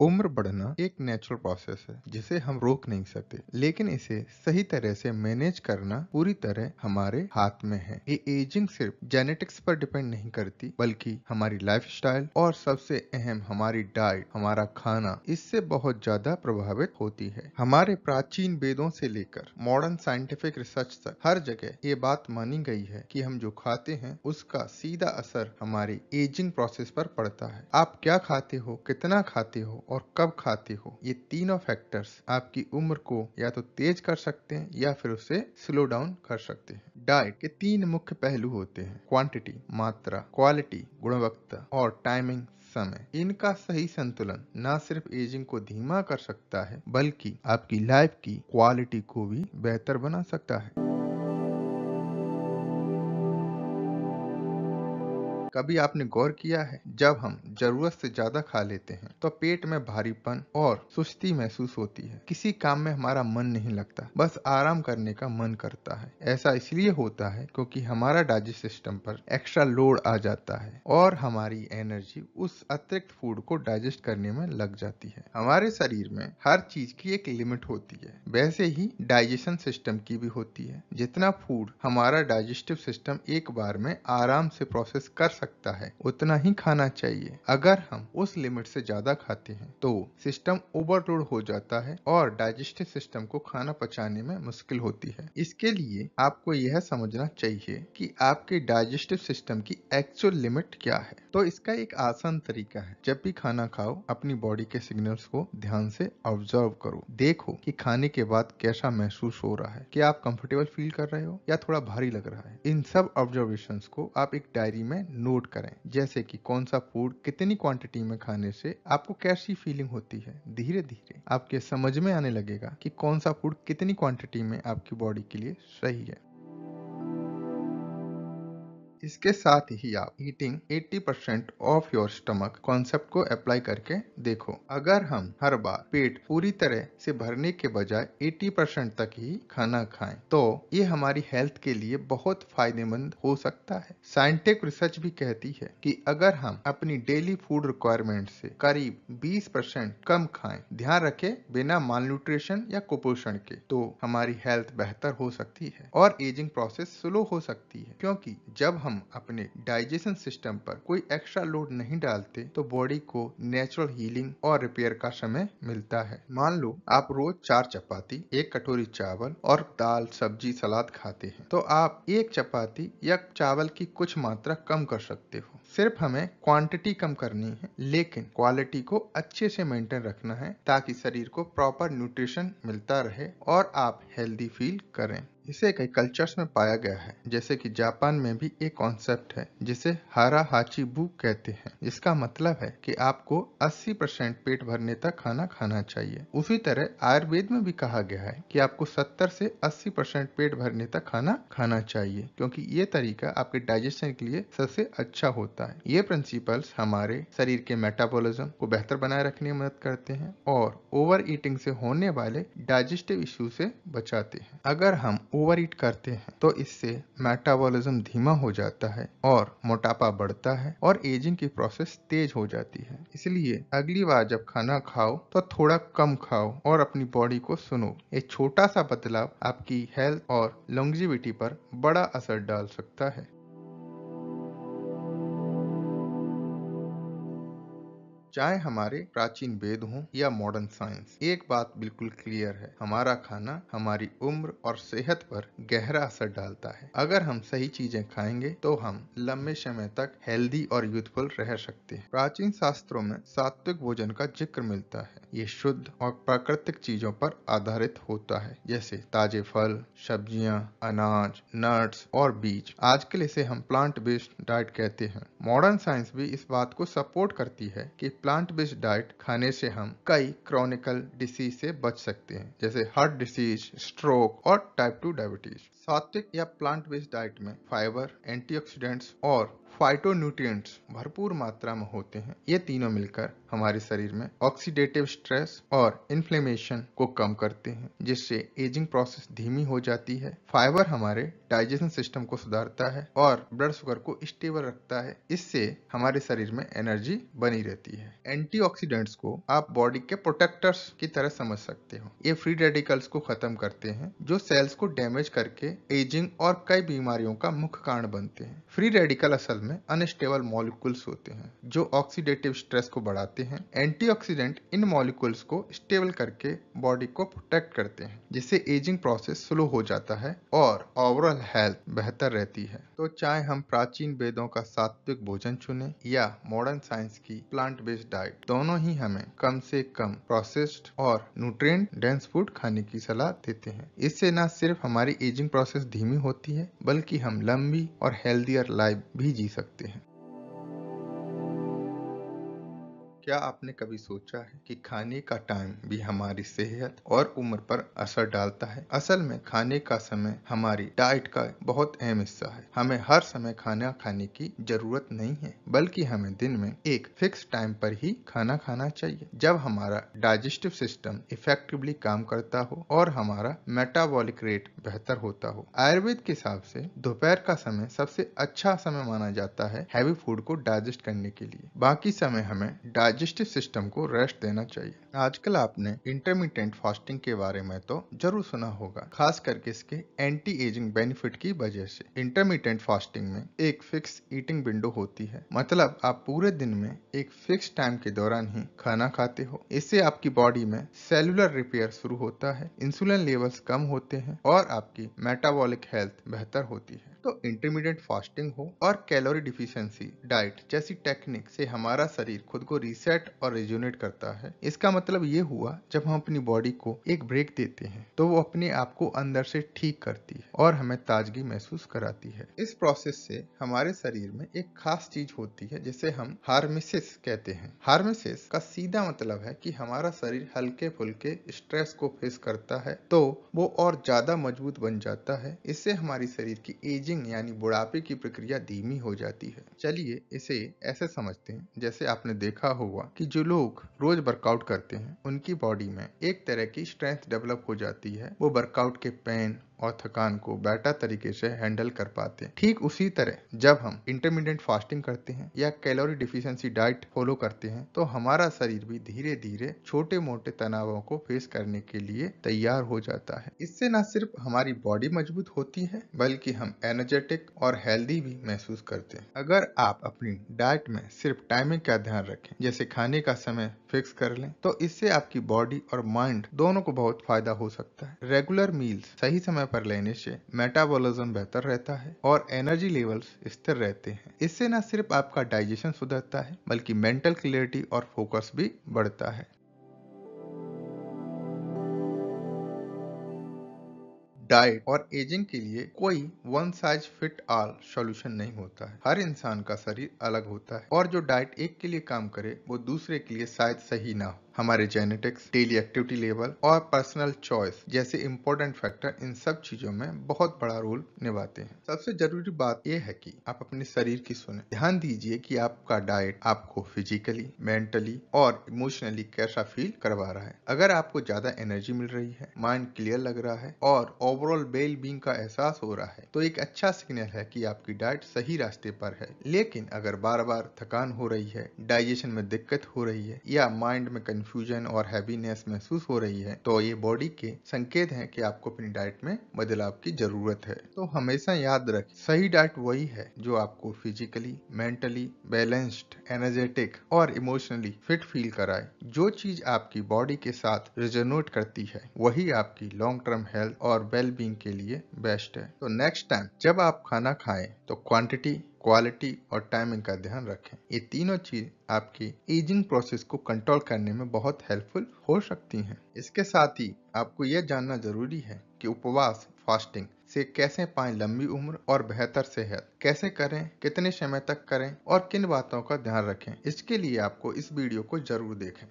उम्र बढ़ना एक नेचुरल प्रोसेस है जिसे हम रोक नहीं सकते, लेकिन इसे सही तरह से मैनेज करना पूरी तरह हमारे हाथ में है। ये एजिंग सिर्फ जेनेटिक्स पर डिपेंड नहीं करती, बल्कि हमारी लाइफस्टाइल और सबसे अहम हमारी डाइट, हमारा खाना इससे बहुत ज्यादा प्रभावित होती है। हमारे प्राचीन वेदों से लेकर मॉडर्न साइंटिफिक रिसर्च तक हर जगह ये बात मानी गई है कि हम जो खाते हैं उसका सीधा असर हमारी एजिंग प्रोसेस पर पड़ता है। आप क्या खाते हो, कितना खाते हो और कब खाते हो, ये तीनों फैक्टर्स आपकी उम्र को या तो तेज कर सकते हैं या फिर उसे स्लो डाउन कर सकते हैं। डाइट के तीन मुख्य पहलू होते हैं: क्वांटिटी मात्रा, क्वालिटी गुणवत्ता और टाइमिंग समय। इनका सही संतुलन न सिर्फ एजिंग को धीमा कर सकता है, बल्कि आपकी लाइफ की क्वालिटी को भी बेहतर बना सकता है। कभी आपने गौर किया है, जब हम जरूरत से ज्यादा खा लेते हैं तो पेट में भारीपन और सुस्ती महसूस होती है। किसी काम में हमारा मन नहीं लगता, बस आराम करने का मन करता है। ऐसा इसलिए होता है क्योंकि हमारा डाइजेस्ट सिस्टम पर एक्स्ट्रा लोड आ जाता है और हमारी एनर्जी उस अतिरिक्त फूड को डाइजेस्ट करने में लग जाती है। हमारे शरीर में हर चीज की एक लिमिट होती है, वैसे ही डाइजेशन सिस्टम की भी होती है। जितना फूड हमारा डाइजेस्टिव सिस्टम एक बार में आराम से प्रोसेस कर सकता है, उतना ही खाना चाहिए। अगर हम उस लिमिट से ज्यादा खाते हैं तो सिस्टम ओवरलोड हो जाता है और डाइजेस्टिव सिस्टम को खाना पचाने में मुश्किल होती है। इसके लिए आपको यह समझना चाहिए कि आपके डाइजेस्टिव सिस्टम की एक्चुअल लिमिट क्या है। तो इसका एक आसान तरीका है, जब भी खाना खाओ अपनी बॉडी के सिग्नल्स को ध्यान से ऑब्जर्व करो। देखो कि खाने के बाद कैसा महसूस हो रहा है, क्या आप कंफर्टेबल फील कर रहे हो या थोड़ा भारी लग रहा है। इन सब ऑब्जर्वेशंस को आप एक डायरी में नोट करें, जैसे कि कौन सा फूड कितनी क्वांटिटी में खाने से आपको कैसी फीलिंग होती है। धीरे धीरे आपके समझ में आने लगेगा कि कौन सा फूड कितनी क्वांटिटी में आपकी बॉडी के लिए सही है। इसके साथ ही आप eating 80% of your stomach concept को अप्लाई करके देखो। अगर हम हर बार पेट पूरी तरह से भरने के बजाय 80% तक ही खाना खाएं, तो ये हमारी हेल्थ के लिए बहुत फायदेमंद हो सकता है। साइंटिफिक रिसर्च भी कहती है कि अगर हम अपनी डेली फूड रिक्वायरमेंट से करीब 20% कम खाएं, ध्यान रखें बिना मालन्यूट्रिशन या कुपोषण के, तो हमारी हेल्थ बेहतर हो सकती है और एजिंग प्रोसेस स्लो हो सकती है। क्योंकि जब हम अपने डाइजेशन सिस्टम पर कोई एक्स्ट्रा लोड नहीं डालते तो बॉडी को नेचुरल हीलिंग और रिपेयर का समय मिलता है। मान लो आप रोज 4 चपाती, एक कटोरी चावल और दाल सब्जी सलाद खाते हैं, तो आप एक चपाती या चावल की कुछ मात्रा कम कर सकते हो। सिर्फ हमें क्वांटिटी कम करनी है, लेकिन क्वालिटी को अच्छे से मेंटेन रखना है, ताकि शरीर को प्रॉपर न्यूट्रिशन मिलता रहे और आप हेल्दी फील करें। इसे कई कल्चर्स में पाया गया है, जैसे कि जापान में भी एक कॉन्सेप्ट है जिसे हारा हाची बू कहते हैं, जिसका मतलब है कि आपको 80% पेट भरने तक खाना खाना चाहिए। उसी तरह आयुर्वेद में भी कहा गया है कि आपको 70 से 80% पेट भरने तक खाना खाना चाहिए, क्योंकि ये तरीका आपके डाइजेशन के लिए सबसे अच्छा होता है। ये प्रिंसिपल्स हमारे शरीर के मेटाबॉलिज्म को बेहतर बनाए रखने में मदद करते हैं और ओवर ईटिंग से होने वाले डाइजेस्टिव इश्यू से बचाते हैं। अगर हम ओवर ईट करते हैं तो इससे मेटाबॉलिज्म धीमा हो जाता है और मोटापा बढ़ता है और एजिंग की प्रोसेस तेज हो जाती है। इसलिए अगली बार जब खाना खाओ तो थोड़ा कम खाओ और अपनी बॉडी को सुनो। एक छोटा सा बदलाव आपकी हेल्थ और लॉन्जेविटी पर बड़ा असर डाल सकता है। चाहे हमारे प्राचीन वेद हों या मॉडर्न साइंस, एक बात बिल्कुल क्लियर है, हमारा खाना हमारी उम्र और सेहत पर गहरा असर डालता है। अगर हम सही चीजें खाएंगे तो हम लंबे समय तक हेल्दी और यूथफुल रह सकते हैं। प्राचीन शास्त्रों में सात्विक भोजन का जिक्र मिलता है। ये शुद्ध और प्राकृतिक चीजों पर आधारित होता है, जैसे ताजे फल, सब्जियां, अनाज, नट्स और बीज। आजकल इसे हम प्लांट बेस्ड डाइट कहते हैं। मॉडर्न साइंस भी इस बात को सपोर्ट करती है कि प्लांट बेस्ड डाइट खाने से हम कई क्रॉनिकल डिसीज से बच सकते हैं, जैसे हार्ट डिसीज, स्ट्रोक और टाइप 2 डायबिटीज। सात्विक या प्लांट बेस्ड डाइट में फाइबर, एंटीऑक्सीडेंट्स और फाइटोन्यूट्रिएंट्स भरपूर मात्रा में होते हैं। ये तीनों मिलकर हमारे शरीर में ऑक्सीडेटिव स्ट्रेस और इन्फ्लेमेशन को कम करते हैं, जिससे एजिंग प्रोसेस धीमी हो जाती है। फाइबर हमारे डाइजेशन सिस्टम को सुधारता है और ब्लड शुगर को स्टेबल रखता है। इससे हमारे शरीर में एनर्जी बनी रहती है। एंटीऑक्सीडेंट्स को आप बॉडी के प्रोटेक्टर्स की तरह समझ सकते हो। ये फ्री रेडिकल्स को खत्म करते हैं जो सेल्स को डैमेज करके एजिंग और कई बीमारियों का मुख्य कारण बनते हैं। फ्री रेडिकल असल में अनस्टेबल मॉलिक्यूल्स होते हैं जो ऑक्सीडेटिव स्ट्रेस को बढ़ाते हैं। एंटीऑक्सीडेंट इन मॉलिक्यूल्स को स्टेबल करके बॉडी को प्रोटेक्ट करते हैं, जिससे एजिंग प्रोसेस स्लो हो जाता है और ओवरऑल हेल्थ बेहतर रहती है। तो चाहे हम प्राचीन वेदों का सात्विक भोजन चुने या मॉडर्न साइंस की प्लांट बेस्ड डाइट, दोनों ही हमें कम से कम प्रोसेस्ड और न्यूट्रिएंट डेंस फूड खाने की सलाह देते हैं। इससे न सिर्फ हमारी एजिंग प्रोसेस धीमी होती है, बल्कि हम लंबी और हेल्दियर लाइफ भी जी सकते हैं। क्या आपने कभी सोचा है कि खाने का टाइम भी हमारी सेहत और उम्र पर असर डालता है? असल में खाने का समय हमारी डाइट का बहुत अहम हिस्सा है। हमें हर समय खाना खाने की जरूरत नहीं है, बल्कि हमें दिन में एक फिक्स टाइम पर ही खाना खाना चाहिए, जब हमारा डाइजेस्टिव सिस्टम इफेक्टिवली काम करता हो और हमारा मेटाबॉलिक रेट बेहतर होता हो। आयुर्वेद के हिसाब से दोपहर का समय सबसे अच्छा समय माना जाता है हैवी फूड को डाइजेस्ट करने के लिए। बाकी समय हमें डाइजेस्टिव सिस्टम को रेस्ट देना चाहिए। आजकल आपने इंटरमिटेंट फास्टिंग के बारे में तो जरूर सुना होगा, खास करके इसके एंटी एजिंग बेनिफिट की वजह से। इंटरमिटेंट फास्टिंग में एक फिक्स ईटिंग विंडो होती है, मतलब आप पूरे दिन में एक फिक्स टाइम के दौरान ही खाना खाते हो। इससे आपकी बॉडी में सेलुलर रिपेयर शुरू होता है, इंसुलिन लेवल्स कम होते हैं और आपकी मेटाबॉलिक हेल्थ बेहतर होती है। तो इंटरमीडिएट फास्टिंग हो और कैलोरी डिफिशिएंसी डाइट जैसी टेक्निक से हमारा शरीर खुद को रीसेट और रिज्यूनेट करता है। इसका मतलब ये हुआ, जब हम अपनी बॉडी को एक ब्रेक देते हैं तो वो अपने आप को अंदर से ठीक करती है और हमें ताजगी महसूस कराती है। इस प्रोसेस से हमारे शरीर में एक खास चीज होती है जिसे हम हार्मेसिस कहते हैं। हार्मेसिस का सीधा मतलब है कि हमारा शरीर हल्के फुल्के स्ट्रेस को फेस करता है तो वो और ज्यादा मजबूत बन जाता है। इससे हमारी शरीर की एजिंग यानी बुढ़ापे की प्रक्रिया धीमी हो जाती है। चलिए इसे ऐसे समझते हैं, जैसे आपने देखा होगा कि जो लोग रोज वर्कआउट करते हैं उनकी बॉडी में एक तरह की स्ट्रेंथ डेवलप हो जाती है। वो वर्कआउट के पेन और थकान को बेटर तरीके से हैंडल कर पाते हैं। ठीक उसी तरह जब हम इंटरमीडिएट फास्टिंग करते हैं या कैलोरी डिफिशिएंसी डाइट फॉलो करते हैं तो हमारा शरीर भी धीरे धीरे छोटे मोटे तनावों को फेस करने के लिए तैयार हो जाता है। इससे न सिर्फ हमारी बॉडी मजबूत होती है, बल्कि हम एनर्जेटिक और हेल्दी भी महसूस करते हैं। अगर आप अपनी डाइट में सिर्फ टाइमिंग का ध्यान रखें, जैसे खाने का समय फिक्स कर लें, तो इससे आपकी बॉडी और माइंड दोनों को बहुत फायदा हो सकता है। रेगुलर मील्स सही समय पर लेने से मेटाबॉलिज्म बेहतर रहता है और एनर्जी लेवल्स स्थिर रहते हैं। इससे न सिर्फ आपका डाइजेशन सुधरता है, बल्कि मेंटल क्लियरिटी और फोकस भी बढ़ता है। डाइट और एजिंग के लिए कोई one size fit all solution नहीं होता है। हर इंसान का शरीर अलग होता है और जो डाइट एक के लिए काम करे वो दूसरे के लिए शायद सही ना हो। हमारे जेनेटिक्स, डेली एक्टिविटी लेवल और पर्सनल चॉइस जैसे इंपॉर्टेंट फैक्टर इन सब चीजों में बहुत बड़ा रोल निभाते हैं। सबसे जरूरी बात यह है कि आप अपने शरीर की सुने। ध्यान दीजिए कि आपका डाइट आपको फिजिकली, मेंटली और इमोशनली कैसा फील करवा रहा है। अगर आपको ज्यादा एनर्जी मिल रही है, माइंड क्लियर लग रहा है और ओवरऑल वेल बीइंग का एहसास हो रहा है, तो एक अच्छा सिग्नल है कि आपकी डाइट सही रास्ते पर है। लेकिन अगर बार बार थकान हो रही है, डाइजेशन में दिक्कत हो रही है या माइंड में कंफ्यूजन और हैवीनेस महसूस हो रही है, तो ये बॉडी के संकेत हैं कि आपको अपनी डाइट में बदलाव की जरूरत है। तो हमेशा याद रखें, सही डाइट वही है जो आपको फिजिकली, मेंटली बैलेंस्ड, एनर्जेटिक और इमोशनली फिट फील कराए। जो चीज आपकी बॉडी के साथ रिजोनेट करती है वही आपकी लॉन्ग टर्म हेल्थ और वेल बीइंग के लिए बेस्ट है। तो नेक्स्ट टाइम जब आप खाना खाएं तो क्वांटिटी, क्वालिटी और टाइमिंग का ध्यान रखें। ये तीनों चीज आपकी एजिंग प्रोसेस को कंट्रोल करने में बहुत हेल्पफुल हो सकती हैं। इसके साथ ही आपको यह जानना जरूरी है कि उपवास, फास्टिंग से कैसे पाएं लंबी उम्र और बेहतर सेहत, कैसे करें, कितने समय तक करें और किन बातों का ध्यान रखें। इसके लिए आपको इस वीडियो को जरूर देखें।